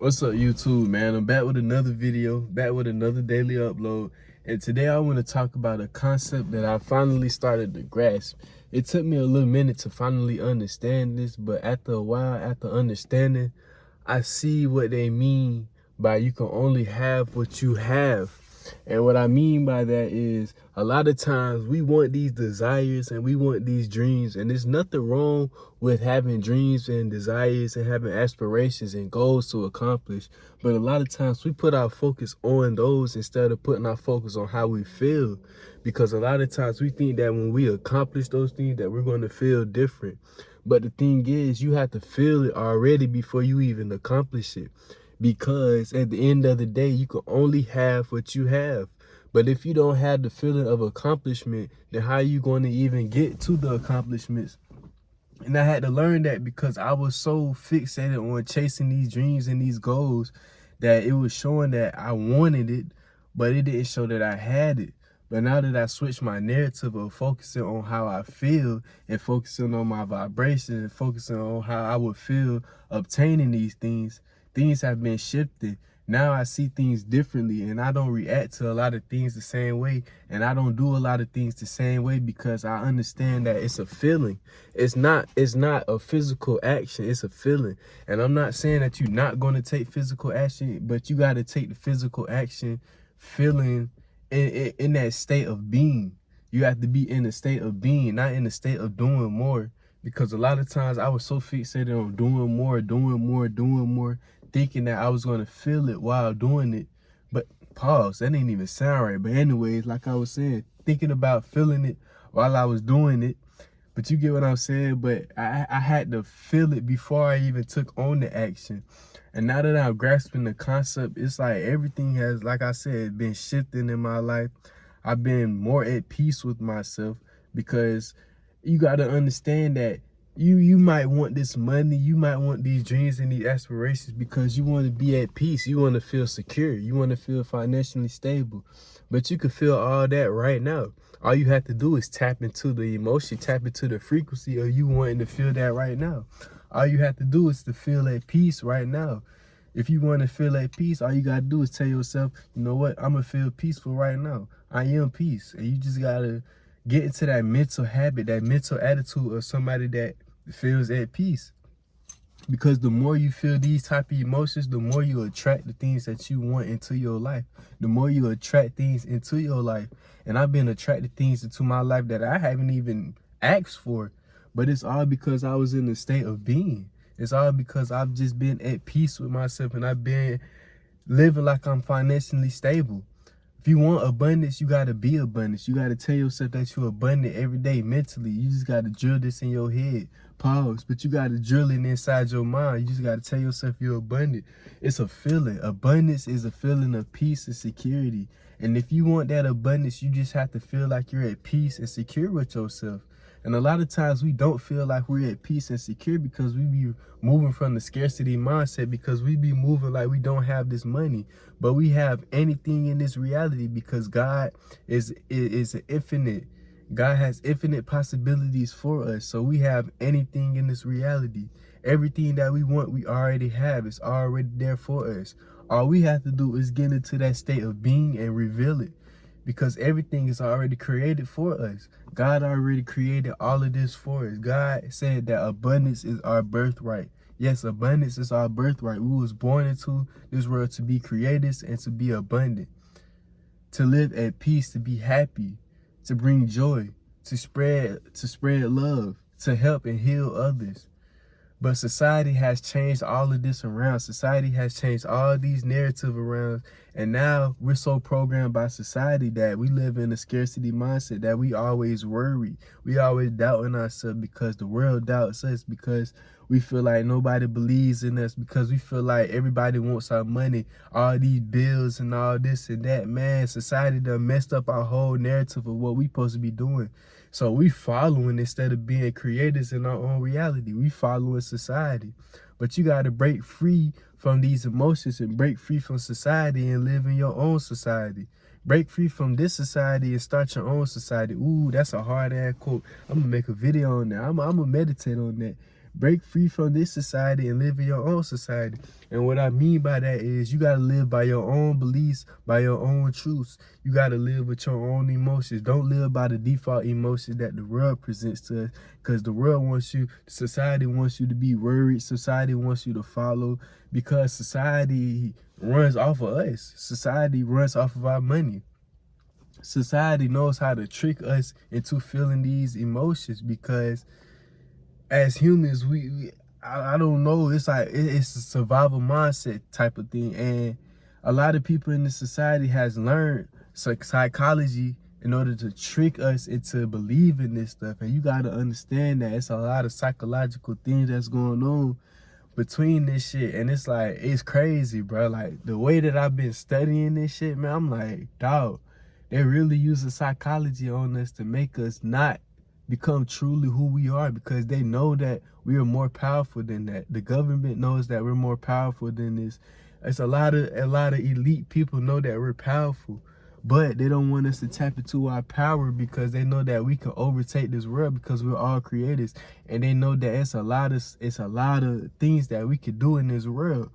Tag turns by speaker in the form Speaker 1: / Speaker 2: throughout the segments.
Speaker 1: What's up, YouTube, man? I'm back with another video, back with another daily upload. And today I want to talk about a concept that I finally started to grasp. It took me a little minute to finally understand this, but after a while, after understanding, I see what they mean by you can only have what you have. And what I mean by that is a lot of times we want these desires and we want these dreams, and there's nothing wrong with having dreams and desires and having aspirations and goals to accomplish. But a lot of times we put our focus on those instead of putting our focus on how we feel, because a lot of times we think that when we accomplish those things that we're going to feel different. But the thing is, you have to feel it already before you even accomplish it. Because at the end of the day, you can only have what you have. But if you don't have the feeling of accomplishment, then how are you going to even get to the accomplishments? And I had to learn that because I was so fixated on chasing these dreams and these goals that it was showing that I wanted it, but it didn't show that I had it. But now that I switched my narrative of focusing on how I feel and focusing on my vibration and focusing on how I would feel obtaining these things, things have been shifted. Now I see things differently, and I don't react to a lot of things the same way, and I don't do a lot of things the same way because I understand that it's a feeling. It's not a physical action, it's a feeling. And I'm not saying that you're not going to take physical action, but you got to take the physical action feeling in that state of being. You have to be in a state of being, not in a state of doing more. Because a lot of times I was so fixated on doing more, thinking that I was going to feel it while doing it. But pause, that didn't even sound right. But anyways, like I was saying, thinking about feeling it while I was doing it. But you get what I'm saying? But I had to feel it before I even took on the action. And now that I'm grasping the concept, it's like everything has, like I said, been shifting in my life. I've been more at peace with myself, because you got to understand that you might want this money, you might want these dreams and these aspirations because you want to be at peace, you want to feel secure, you want to feel financially stable. But you can feel all that right now. All you have to do is tap into the emotion, tap into the frequency of you wanting to feel that right now. All you have to do is to feel at peace right now. If you want to feel at peace, all you got to do is tell yourself, you know what, I'm going to feel peaceful right now. I am peace. And you just got to get into that mental habit, that mental attitude of somebody that feels at peace. Because the more you feel these type of emotions, the more you attract the things that you want into your life. The more you attract things into your life. And I've been attracting things into my life that I haven't even asked for. But it's all because I was in a state of being. It's all because I've just been at peace with myself, and I've been living like I'm financially stable. If you want abundance, you got to be abundance. You got to tell yourself that you're abundant every day mentally. You just got to drill this in your head. Pause. But you got to drill it inside your mind. You just got to tell yourself you're abundant. It's a feeling. Abundance is a feeling of peace and security. And if you want that abundance, you just have to feel like you're at peace and secure with yourself. And a lot of times we don't feel like we're at peace and secure because we be moving from the scarcity mindset, because we be moving like we don't have this money. But we have anything in this reality because God is infinite. God has infinite possibilities for us. So we have anything in this reality. Everything that we want, we already have. It's already there for us. All we have to do is get into that state of being and reveal it, because everything is already created for us. God already created all of this for us. God said that abundance is our birthright. Yes, abundance is our birthright. We was born into this world to be creators and to be abundant, to live at peace, to be happy, to bring joy, to spread love, to help and heal others. But society has changed all of this around. Society has changed all these narratives around. And now we're so programmed by society that we live in a scarcity mindset, that we always worry. We always doubting ourselves because the world doubts us, because we feel like nobody believes in us, because we feel like everybody wants our money, all these bills and all this and that. Man, society done messed up our whole narrative of what we supposed to be doing. So we following instead of being creators in our own reality. We following society. But you got to break free from these emotions and break free from society and live in your own society. Break free from this society and start your own society. Ooh, that's a hard ass quote. I'm going to make a video on that. I'm going to meditate on that. break free from this society and live in your own society. And what I mean by that is you got to live by your own beliefs, by your own truths. You got to live with your own emotions. Don't live by the default emotions that the world presents to us, because the world wants you, society wants you to be worried. Society wants you to follow, because society runs off of us. Society runs off of our money. Society knows how to trick us into feeling these emotions, because as humans, I don't know, it's like it's a survival mindset type of thing. And a lot of people in the society has learned psychology in order to trick us into believing this stuff. And you got to understand that it's a lot of psychological things that's going on between this shit. And it's like, it's crazy, bro. Like the way that I've been studying this shit, man, I'm like, dog, they really using psychology on us to make us not become truly who we are, because they know that we are more powerful than that. The government knows that we're more powerful than this. It's a lot of elite people know that we're powerful, but they don't want us to tap into our power, because they know that we can overtake this world, because we're all creators. And they know that it's a lot of things that we could do in this world.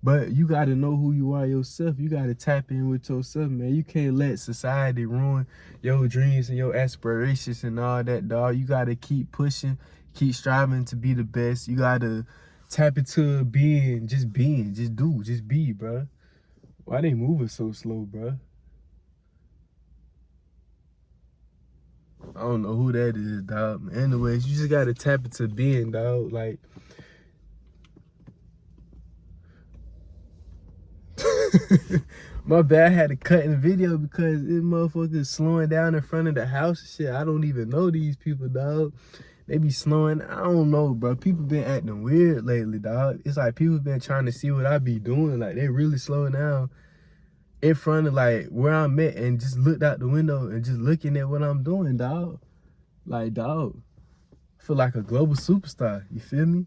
Speaker 1: But you got to know who you are yourself. You got to tap in with yourself, man. You can't let society ruin your dreams and your aspirations and all that, dog. You got to keep pushing, keep striving to be the best. You got to tap into being, just do, just be, bro. Why they moving so slow, bro? I don't know who that is, dog. Anyways, you just got to tap into being, dog. Like, my bad, I had to cut in the video because this motherfucker is slowing down in front of the house and shit. I don't even know these people, dog. They be slowing. I don't know, bro. People been acting weird lately, dog. It's like people been trying to see what I be doing. Like, they really slowing down in front of, like, where I'm at, and just looked out the window and just looking at what I'm doing, dog. Like, dog, I feel like a global superstar. You feel me?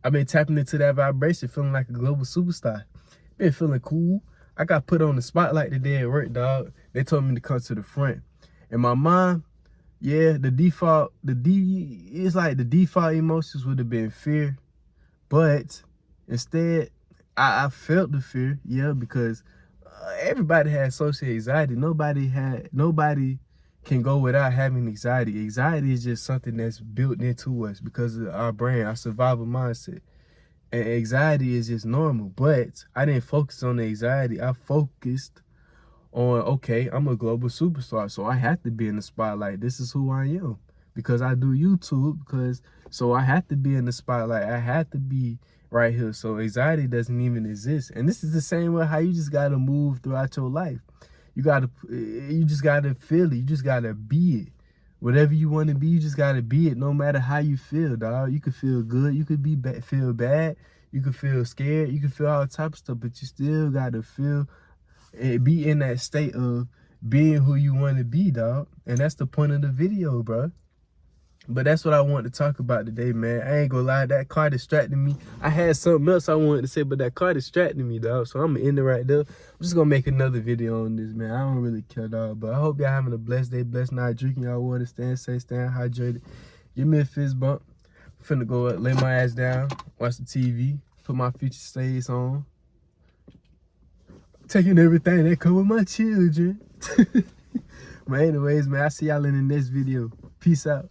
Speaker 1: I've been tapping into that vibration, feeling like a global superstar. Been feeling cool. I got put on the spotlight today at work, dog. They told me to come to the front. And my mind, yeah, it's like the default emotions would have been fear. But instead, I felt the fear, yeah, because everybody has social anxiety. Nobody can go without having anxiety. Anxiety is just something that's built into us because of our brain, our survival mindset. And anxiety is just normal, but I didn't focus on the anxiety. I focused on, okay, I'm a global superstar, so I have to be in the spotlight. This is who I am, because I do YouTube, so I have to be in the spotlight. I have to be right here. So anxiety doesn't even exist. And this is the same way how you just got to move throughout your life. You just got to feel it. You just got to be it. Whatever you want to be, you just got to be it, no matter how you feel, dog. You could feel good. You could feel bad. You could feel scared. You could feel all type of stuff, but you still got to feel and be in that state of being who you want to be, dog. And that's the point of the video, bro. But that's what I want to talk about today, man. I ain't gonna lie, that car distracted me. I had something else I wanted to say, but that car distracted me, dog. So I'm gonna end it right there. I'm just gonna make another video on this, man. I don't really care, dog. But I hope y'all having a blessed day, blessed night, drinking y'all water, staying safe, staying hydrated. Give me a fist bump. I'm finna go up, lay my ass down, watch the TV, put my Future Shades on. Taking everything that come with my children. But anyways, man, I'll see y'all in the next video. Peace out.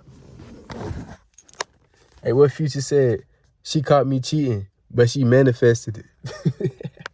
Speaker 1: Hey, what Future said? She caught me cheating, but she manifested it.